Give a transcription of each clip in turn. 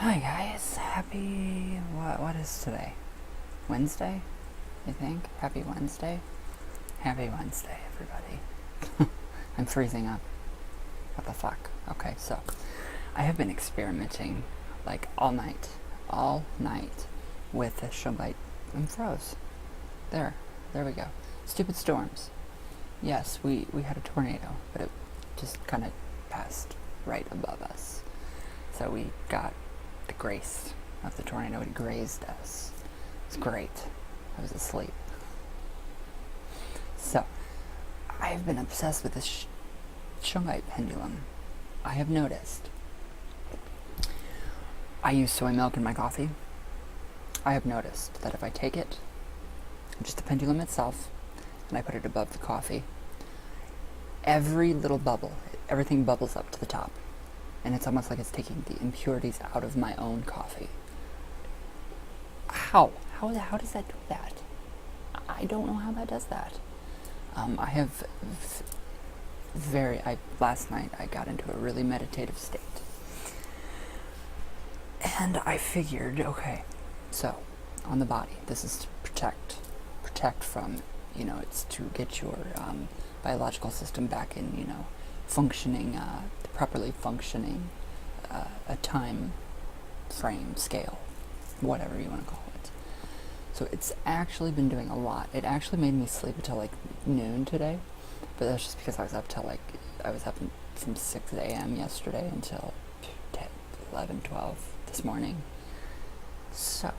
Hi guys, happy, what is today? Wednesday, I think? Happy Wednesday? Happy Wednesday, everybody. I'm freezing up. What the fuck? Okay, so, I have been experimenting, like, all night, with the Shungite. I'm froze. There we go. Stupid storms. Yes, we had a tornado, but it just kind of passed right above us. So we got the grace of the tornado. It grazed us. It's great. I was asleep. So, I've been obsessed with this Shungite pendulum. I have noticed. I use soy milk in my coffee. I have noticed that if I take it, just the pendulum itself, and I put it above the coffee, every little bubble, everything bubbles up to the top. And it's almost like it's taking the impurities out of my own coffee. How does that do that? I don't know how that does that. Last night I got into a really meditative state. And I figured, okay, so, on the body, this is to protect from, it's to get your biological system back in, functioning, properly functioning, a time frame, scale, whatever you want to call it. So it's actually been doing a lot. It actually made me sleep until like noon today, but that's just because I was up from 6 a.m. yesterday until 11, 12 this morning. So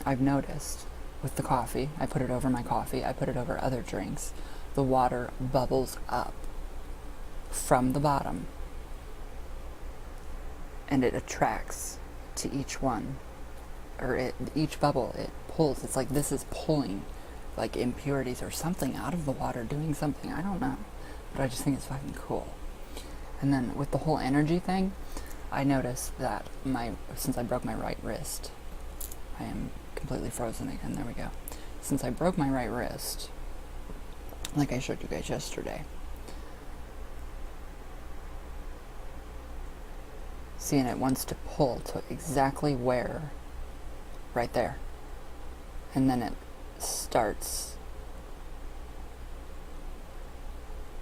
I've noticed with the coffee, I put it over my coffee, I put it over other drinks, the water bubbles up from the bottom and it attracts to each one, or each bubble it pulls. It's like this is pulling like impurities or something out of the water, doing something, I don't know, but I just think it's fucking cool. And then with the whole energy thing, I noticed that since I broke my right wrist, I am completely frozen again, there we go. Since I broke my right wrist, like I showed you guys yesterday, seeing it wants to pull to exactly where, right there. And then it starts.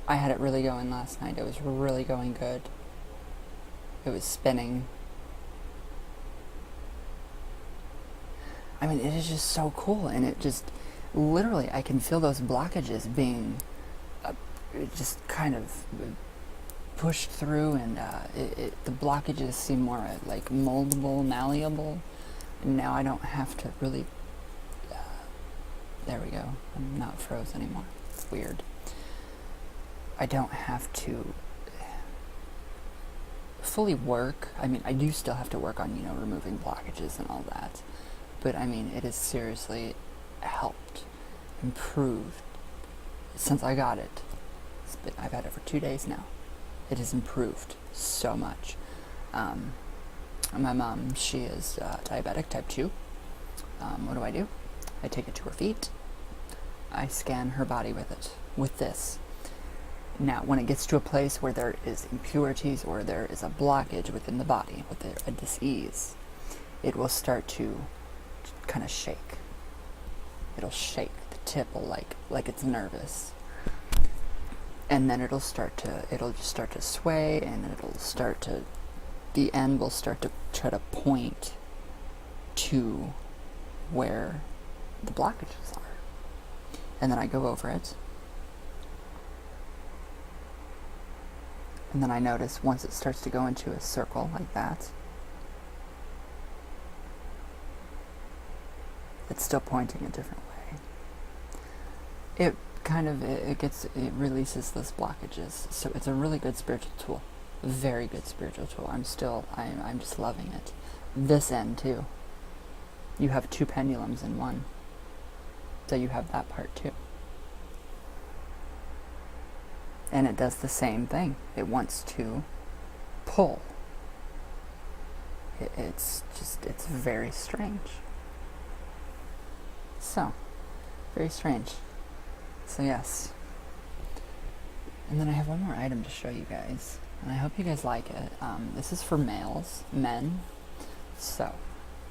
I had it really going last night. It was really going good. It was spinning. I mean, it is just so cool, and it just, literally, I can feel those blockages being just kind of pushed through, and the blockages seem more like moldable, malleable, and now I don't have to really, there we go, I'm not froze anymore, it's weird. I don't have to fully work. I mean, I do still have to work on, removing blockages and all that, but I mean, it has seriously helped, improved, since I got it. I've had it for 2 days now. It has improved so much. My mom, she is diabetic, type 2. What do? I take it to her feet. I scan her body with it, with this. Now, when it gets to a place where there is impurities or there is a blockage within the body, with a disease, it will start to kind of shake. It'll shake. The tip will like it's nervous. And then it'll just start to sway, and the end will start to try to point to where the blockages are. And then I go over it. And then I notice once it starts to go into a circle like that, it's still pointing a different way. It releases those blockages. So it's a really good spiritual tool. A very good spiritual tool. I'm just loving it. This end too. You have 2 pendulums in one. So you have that part too. And it does the same thing. It wants to pull. It's very strange. So, very strange. So yes. And then I have one more item to show you guys. And I hope you guys like it. This is for men. So,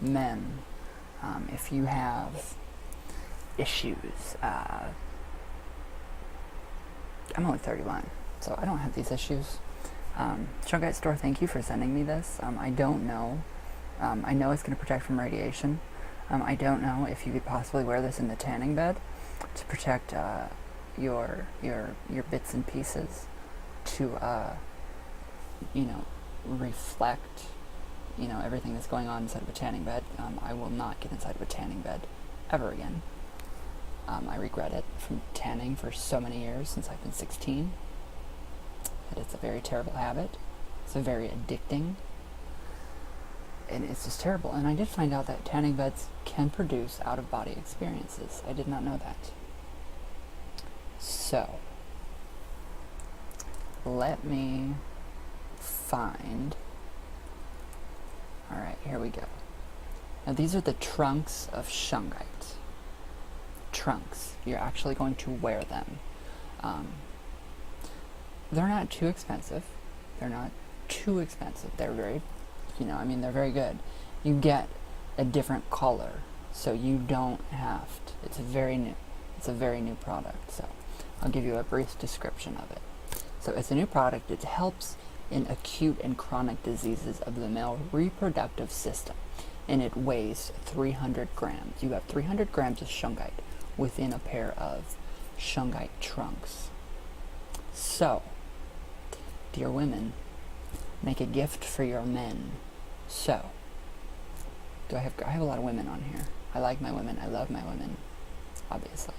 men, if you have issues, I'm only 31, so I don't have these issues. Shungite store, thank you for sending me this. I don't know. I know it's going to protect from radiation. I don't know if you could possibly wear this in the tanning bed to protect your bits and pieces to reflect everything that's going on inside of a tanning bed. I will not get inside of a tanning bed ever again. I regret it from tanning for so many years since I've been 16. And it's a very terrible habit. It's a very addicting. And it's just terrible. And I did find out that tanning beds can produce out-of-body experiences. I did not know that. So, let me find... Alright, here we go. Now these are the trunks of Shungite. Trunks. You're actually going to wear them. They're not too expensive. They're not too expensive. They're very, they're very good. You get a different color, so you don't have to. It's a very new product. So I'll give you a brief description of it. So it's a new product. It helps in acute and chronic diseases of the male reproductive system, and it weighs 300 grams. You have 300 grams of Shungite within a pair of Shungite trunks. So, dear women, make a gift for your men. So, I have a lot of women on here. I like my women. I love my women, obviously.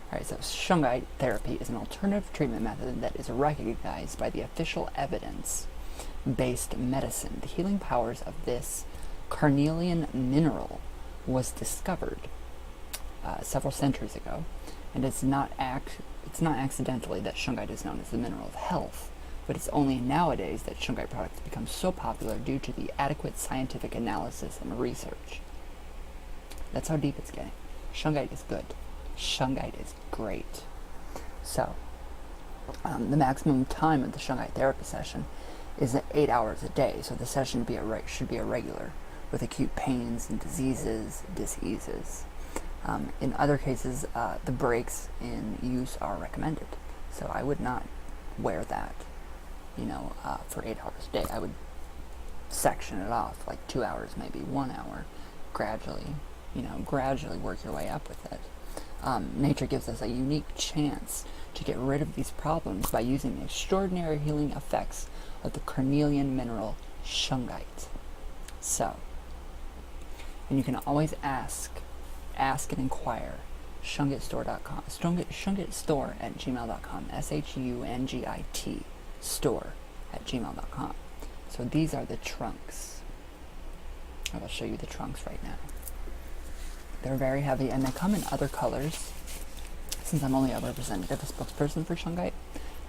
Alright, so Shungite therapy is an alternative treatment method that is recognized by the official evidence-based medicine. The healing powers of this carnelian mineral was discovered several centuries ago, and it's not accidentally that Shungite is known as the mineral of health, but it's only nowadays that Shungite products become so popular due to the adequate scientific analysis and research. That's how deep it's getting. Shungite is good. Shungite is great. So, the maximum time of the Shungite therapy session is 8 hours a day, so the session should be irregular, with acute pains and diseases. In other cases, the breaks in use are recommended. So I would not wear that, for 8 hours a day. I would section it off, like 2 hours, maybe 1 hour, gradually work your way up with it. Nature gives us a unique chance to get rid of these problems by using the extraordinary healing effects of the carnelian mineral Shungite. So, and you can always ask and inquire. Shungitestore.com. Shungitestore@gmail.com. SHUNGIT store@gmail.com. So these are the trunks. I will show you the trunks right now. They're very heavy, and they come in other colors. Since I'm only a representative, a spokesperson for Shungite,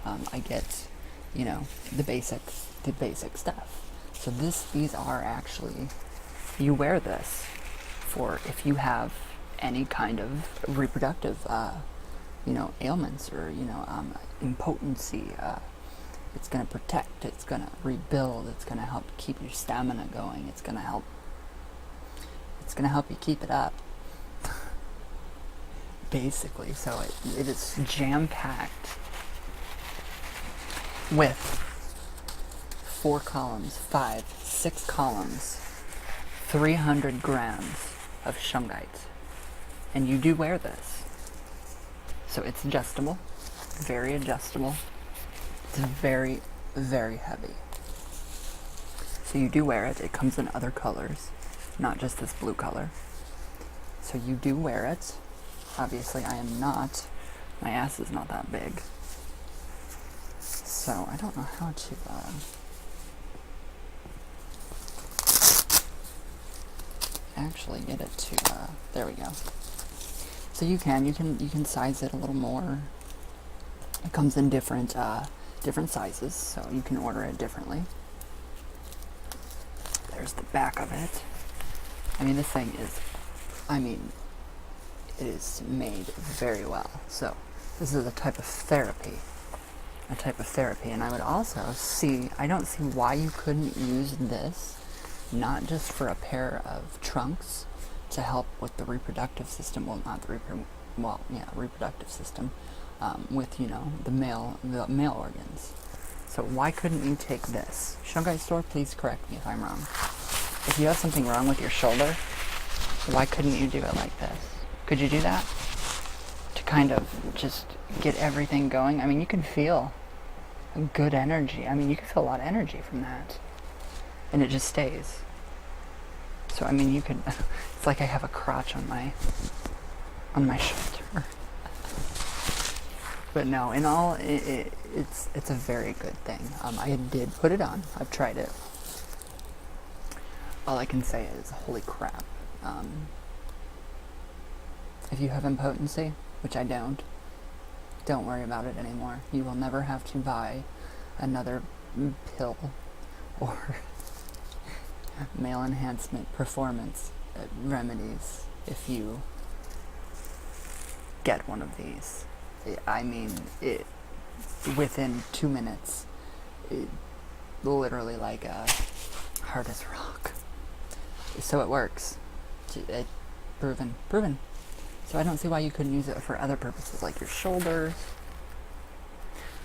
I get, the basic stuff. So these are actually, you wear this for if you have any kind of reproductive, ailments or, impotency. It's going to protect, it's going to rebuild, it's going to help keep your stamina going, it's going to help you keep it up. Basically, so it is jam-packed with 4 columns, 5, 6 columns, 300 grams of Shungite. And you do wear this. So it's adjustable, very adjustable. It's very, very heavy. So you do wear it. It comes in other colors, not just this blue color. So you do wear it. Obviously, I am not. My ass is not that big. So, I don't know how to, actually get it to, there we go. So you can size it a little more. It comes in different sizes, so you can order it differently. There's the back of it. This thing is, it is made very well. So this is a type of therapy. And I would also I don't see why you couldn't use this not just for a pair of trunks to help with the reproductive system, well, not the reproductive system, with, you know, the male organs. So why couldn't you take this? Shungite store, please correct me if I'm wrong. If you have something wrong with your shoulder, why couldn't you do it like this? Could you do that? To kind of just get everything going? I mean, you can feel a good energy. I mean, you can feel a lot of energy from that. And it just stays. So, I mean, you could, it's like I have a crotch on my shoulder. But no, in all, it's a very good thing. I did put it on. I've tried it. All I can say is, holy crap. If you have impotency, which I don't worry about it anymore. You will never have to buy another pill or male enhancement performance remedies if you get one of these. I mean, within 2 minutes, literally like a hard as rock. So it works. Proven. So I don't see why you couldn't use it for other purposes, like your shoulders.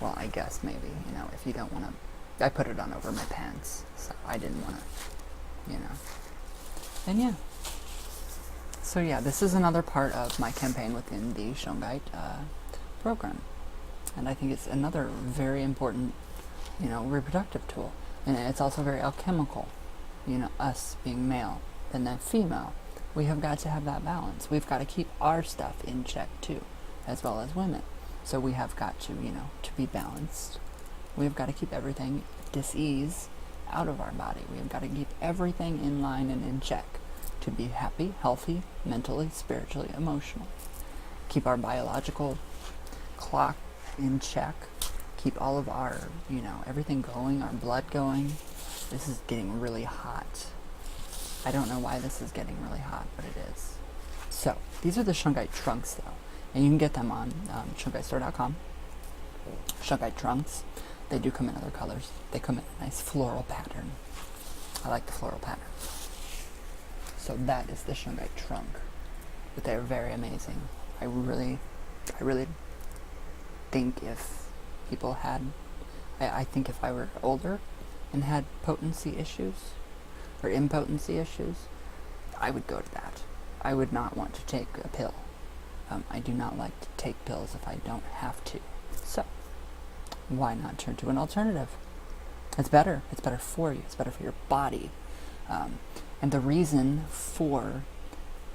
Well, I guess maybe, you know, if you don't want to. I put it on over my pants, so I didn't want to, you know. And yeah. So yeah, this is another part of my campaign within the Shungite program. And I think it's another very important, you know, reproductive tool. And it's also very alchemical. You know, us being male and then female. We have got to have that balance. We've got to keep our stuff in check too, as well as women. So we have got to, you know, to be balanced. We've got to keep everything dis-ease out of our body. We've got to keep everything in line and in check to be happy, healthy, mentally, spiritually, emotionally. Keep our biological clock in check. Keep all of our, you know, everything going, our blood going. This is getting really hot. I don't know why this is getting really hot, but it is. So, these are the Shungite trunks, though. And you can get them on shungitestore.com. Shungite trunks. They do come in other colors. They come in a nice floral pattern. I like the floral pattern. So that is the Shungite trunk. But they're very amazing. I really think if people had... I think if I were older and had potency issues, or impotency issues, I would go to that. I would not want to take a pill. I do not like to take pills if I don't have to. So, why not turn to an alternative? It's better. It's better for you. It's better for your body. And the reason for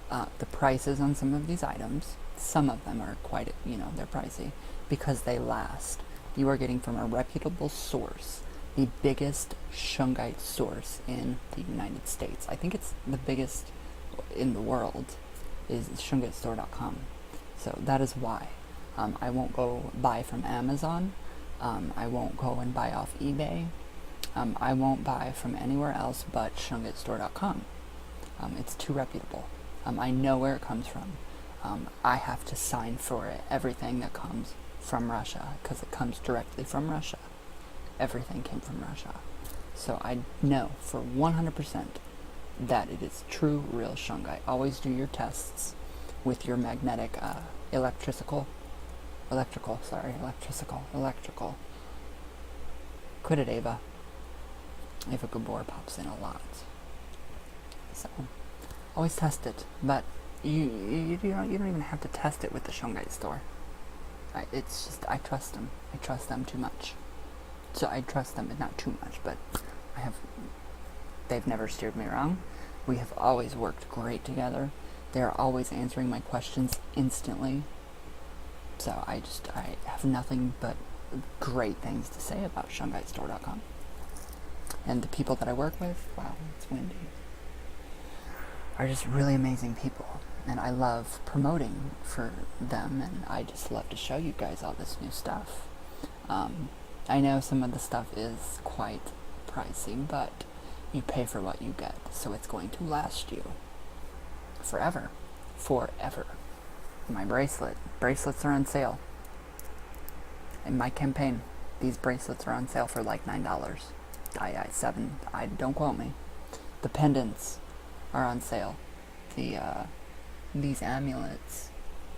the prices on some of these items, some of them are quite, you know, they're pricey, because they last. You are getting from a reputable source. The biggest Shungite source in the United States. I think it's the biggest in the world, is shungitestore.com. So that is why. I won't go buy from Amazon. I won't go and buy off eBay. I won't buy from anywhere else but shungitestore.com. It's too reputable. I know where it comes from. I have to sign for it. Everything that comes from Russia, because it comes directly from Russia. Everything came from Russia. So I know for 100% that it is true, real Shungite. Always do your tests with your magnetic, electrical. Quit it, Ava. Ava Gabor pops in a lot. So, always test it. But you don't even have to test it with the Shungite store. It's just, I trust them. I trust them too much. So I trust them, not too much, but they've never steered me wrong. We have always worked great together. They're always answering my questions instantly. So I have nothing but great things to say about shungitestore.com. And the people that I work with, wow, it's windy, are just really amazing people. And I love promoting for them, and I just love to show you guys all this new stuff. I know some of the stuff is quite pricey, but you pay for what you get, so it's going to last you forever. Forever. My bracelets are on sale. In my campaign, these bracelets are on sale for like $9. $7, don't quote me. The pendants are on sale. These amulets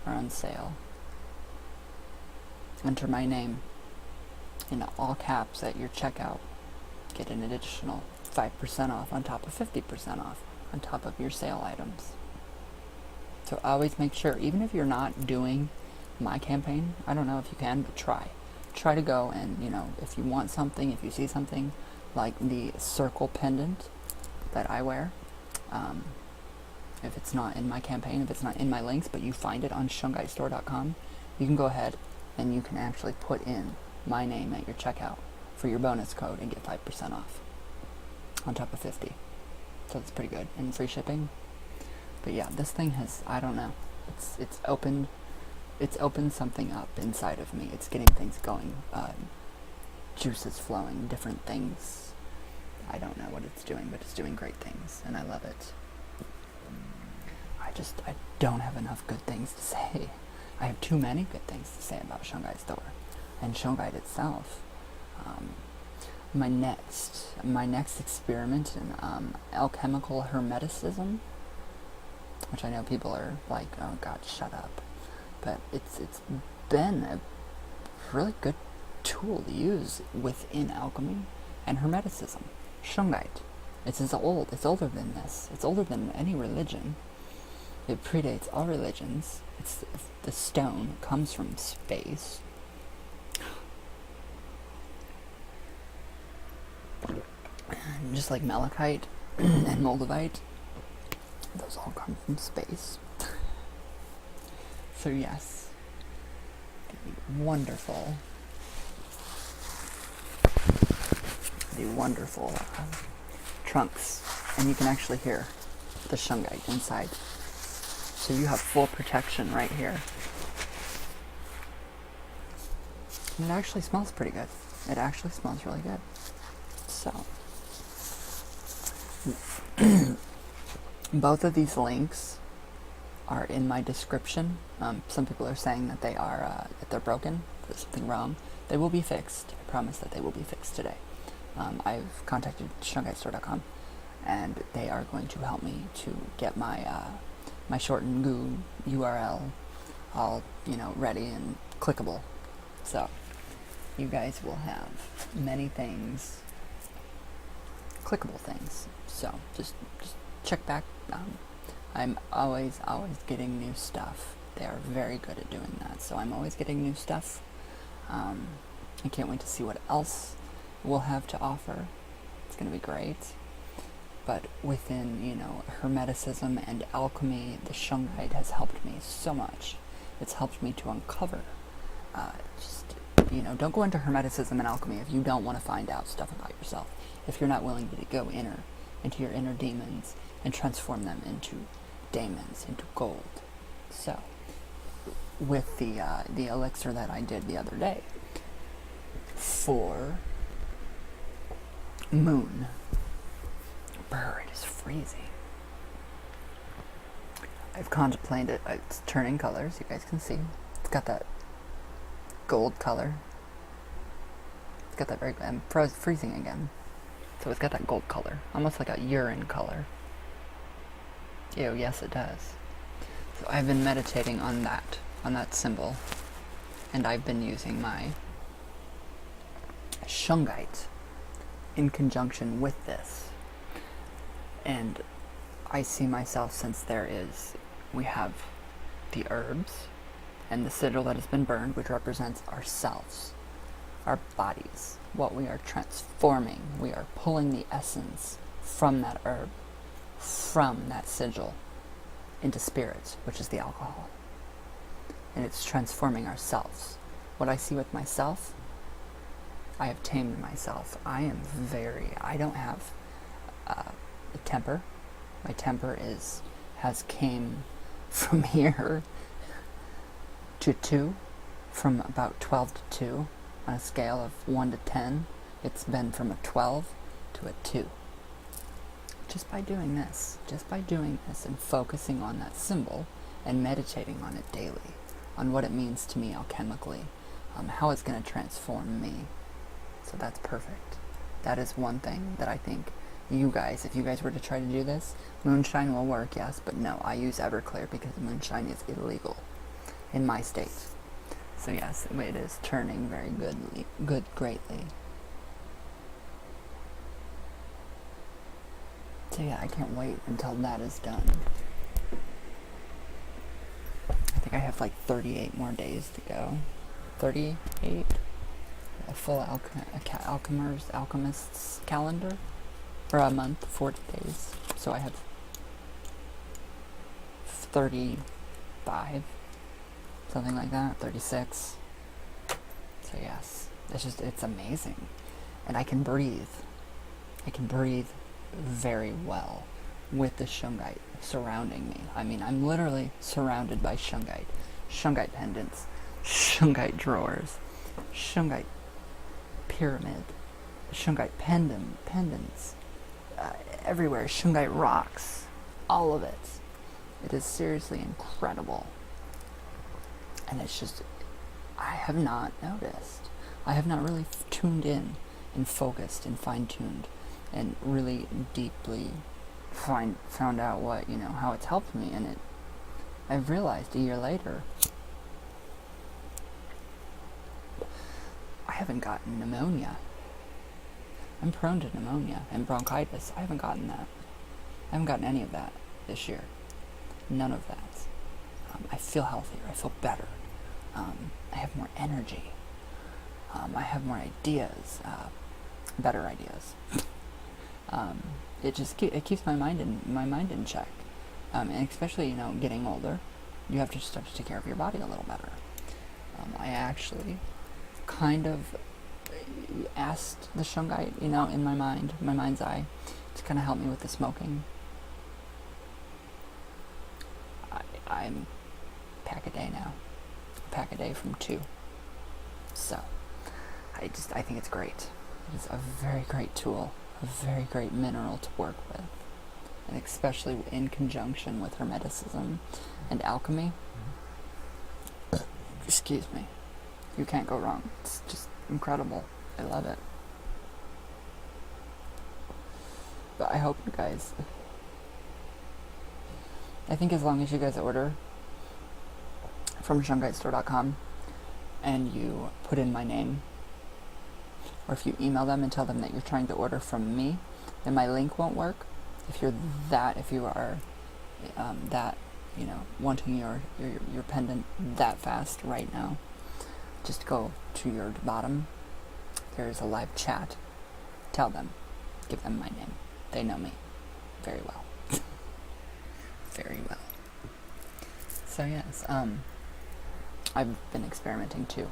are on sale. Enter my name in all caps at your checkout. Get an additional 5% off on top of 50% off on top of your sale items. So always make sure, even if you're not doing my campaign, I don't know if you can, but try to go and, if you want something, if you see something like the circle pendant that I wear, if it's not in my campaign, if it's not in my links, but you find it on shungitestore.com, you can go ahead and you can actually put in my name at your checkout for your bonus code and get 5% off on top of 50. So it's pretty good, and free shipping. But yeah, this thing has, I don't know, it's opened something up inside of me. It's getting things going, juices flowing, different things. I don't know what it's doing, but it's doing great things, and I love it. I don't have enough good things to say. I have too many good things to say about Shungite Store and Shungite itself. My next experiment in alchemical hermeticism, which I know people are like, oh God, shut up. But it's been a really good tool to use within alchemy and hermeticism. Shungite. It's older than this. It's older than any religion. It predates all religions. The stone comes from space. And just like malachite and moldavite, those all come from space. So yes, the wonderful trunks, and you can actually hear the shungite inside. So you have full protection right here. And it actually smells pretty good. It actually smells really good. So, both of these links are in my description. Some people are saying that they are that they're broken, there's something wrong. They will be fixed. I promise that they will be fixed today. I've contacted shungitestore.com, and they are going to help me to get my my shortened GUI URL all ready and clickable. So you guys will have many things, clickable things. So just check back. I'm always getting new stuff. They are very good at doing that. So I'm always getting new stuff. I can't wait to see what else we'll have to offer. It's going to be great. But within, hermeticism and alchemy, the shungite has helped me so much. It's helped me to uncover. Don't go into hermeticism and alchemy if you don't want to find out stuff about yourself. If you're not willing to go into your inner demons and transform them into daemons, into gold. So, with the elixir that I did the other day for moon. Brr, it is freezing. I've contemplated it. It's turning colors, you guys can see. It's got that gold color. It's got that very... I'm freezing again. So it's got that gold color. Almost like a urine color. Ew, yes it does. So I've been meditating on that symbol. And I've been using my shungite in conjunction with this. And I see myself, since we have the herbs and the sigil that has been burned, which represents ourselves, our bodies, what we are transforming. We are pulling the essence from that herb, from that sigil, into spirit, which is the alcohol. And it's transforming ourselves. What I see with myself, I have tamed myself. I don't have a temper. My temper has came from here to 2, from about 12 to 2. On a scale of 1 to 10, it's been from a 12 to a 2. Just by doing this and focusing on that symbol and meditating on it daily, on what it means to me alchemically, how it's going to transform me. So that's perfect. That is one thing that I think you guys, if you guys were to try to do this, moonshine will work, yes, but no, I use Everclear because moonshine is illegal in my state. So yes, it is turning very greatly. So yeah, I can't wait until that is done. I think I have like 38 more days to go. 38? A full alchemist's calendar? For a month, 40 days. So I have 35, something like that, 36. So yes, it's amazing. And I can breathe. I can breathe very well with the shungite surrounding me. I mean, I'm literally surrounded by shungite. Shungite pendants, shungite drawers, shungite pyramid, shungite pendants, everywhere, shungite rocks, all of it. It is seriously incredible. And it's just, I have not noticed. I have not really tuned in and focused and fine-tuned and really deeply found out what, how it's helped me. And I've realized a year later, I haven't gotten pneumonia. I'm prone to pneumonia and bronchitis. I haven't gotten that. I haven't gotten any of that this year. None of that. I feel healthier. I feel better. I have more energy. I have more ideas. Better ideas. It keeps my mind in check. And especially, getting older, you have to start to take care of your body a little better. I actually kind of asked the shungite, in my mind's eye, to kind of help me with the smoking. I'm pack a day now. Pack a day from 2. So, I think it's great. It is a very great tool, a very great mineral to work with. And especially in conjunction with Hermeticism and alchemy. Excuse me. You can't go wrong. It's just incredible. I love it. But I hope you guys... I think as long as you guys order from shungitestore.com and you put in my name, or if you email them and tell them that you're trying to order from me, then my link won't work. If you are wanting your pendant that fast right now, just go to your bottom. There's a live chat. Tell them. Give them my name. They know me very well. Very well. So yes, I've been experimenting too.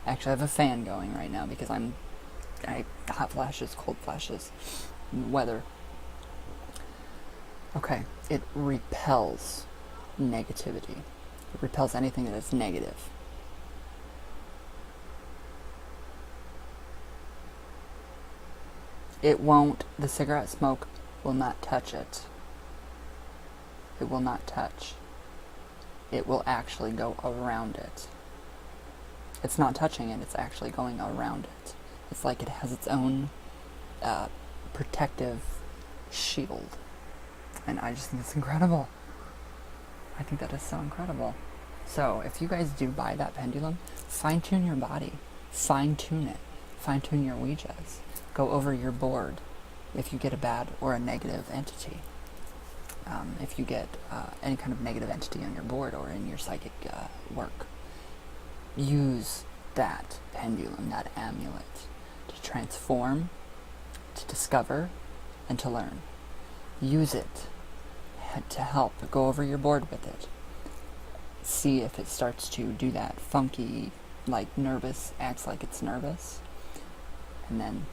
Actually, I have a fan going right now because hot flashes, cold flashes, weather. Okay, it repels negativity. It repels anything that is negative. The cigarette smoke will not touch it. It will not touch. It will actually go around it. It's not touching it, it's actually going around it. It's like it has its own protective shield. And I just think it's incredible. I think that is so incredible. So, if you guys do buy that pendulum, fine-tune your body. Fine-tune it. Fine-tune your Ouijas. Go over your board if you get a bad or a negative entity. If you get any kind of negative entity on your board or in your psychic work, use that pendulum, that amulet, to transform, to discover, and to learn. Use it to help. Go over your board with it. See if it starts to do that funky, like nervous, acts like it's nervous, and then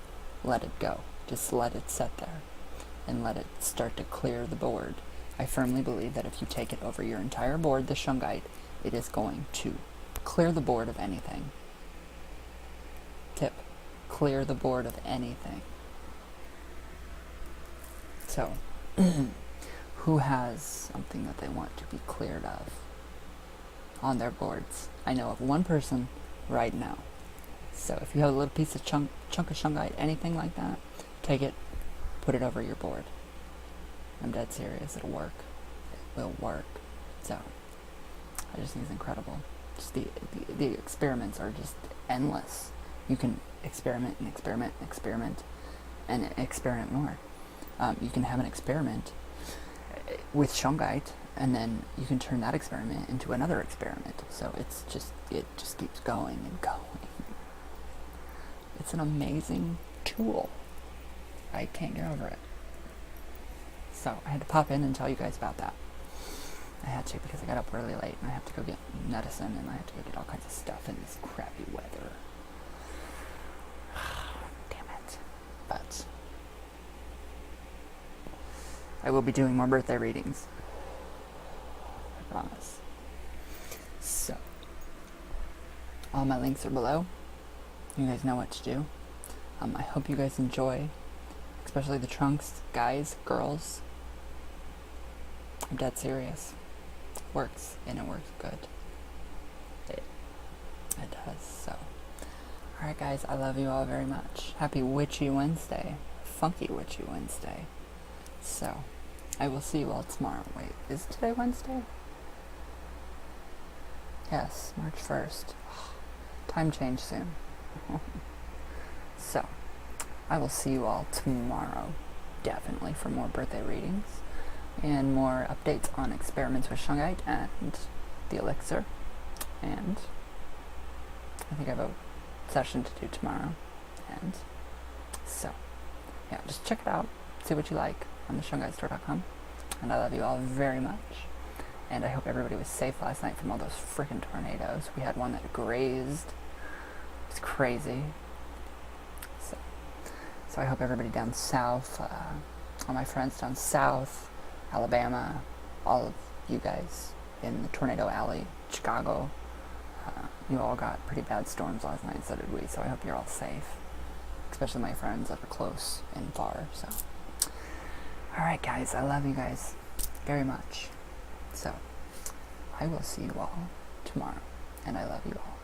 let it go. Just let it sit there and let it start to clear the board. I firmly believe that if you take it over your entire board, the shungite, it is going to clear the board of anything. Tip, clear the board of anything. So, who has something that they want to be cleared of on their boards? I know of one person right now. So if you have a little piece of chunk of shungite, anything like that, take it, put it over your board. I'm dead serious. It'll work. It will work. So, I just think it's incredible. Just the experiments are just endless. You can experiment and experiment and experiment and experiment more. You can have an experiment with Shungite, and then you can turn that experiment into another experiment. So it just keeps going and going. It's an amazing tool. I can't get over it. So I had to pop in and tell you guys about that. I had to, because I got up really late and I have to go get medicine and I have to go get all kinds of stuff in this crappy weather. Damn it. But I will be doing more birthday readings. I promise. So, all my links are below. You guys know what to do. I hope you guys enjoy, especially the trunks, guys, girls. I'm dead serious. It works, and it works good. It does, so. Alright guys, I love you all very much. Happy Witchy Wednesday. Funky Witchy Wednesday. So, I will see you all tomorrow. Wait, is today Wednesday? Yes, March 1st. Time change soon. So, I will see you all tomorrow, definitely, for more birthday readings and more updates on experiments with Shungite and the elixir. And I think I have a session to do tomorrow. And so, yeah, just check it out, see what you like on theshungitestore.com. And I love you all very much. And I hope everybody was safe last night from all those freaking tornadoes. We had one that grazed. It was crazy. So I hope everybody down south, all my friends down south, Alabama, all of you guys in the Tornado Alley, Chicago, you all got pretty bad storms last night, so did we. So I hope you're all safe, especially my friends that are close and far. So, alright guys, I love you guys very much. So, I will see you all tomorrow, and I love you all.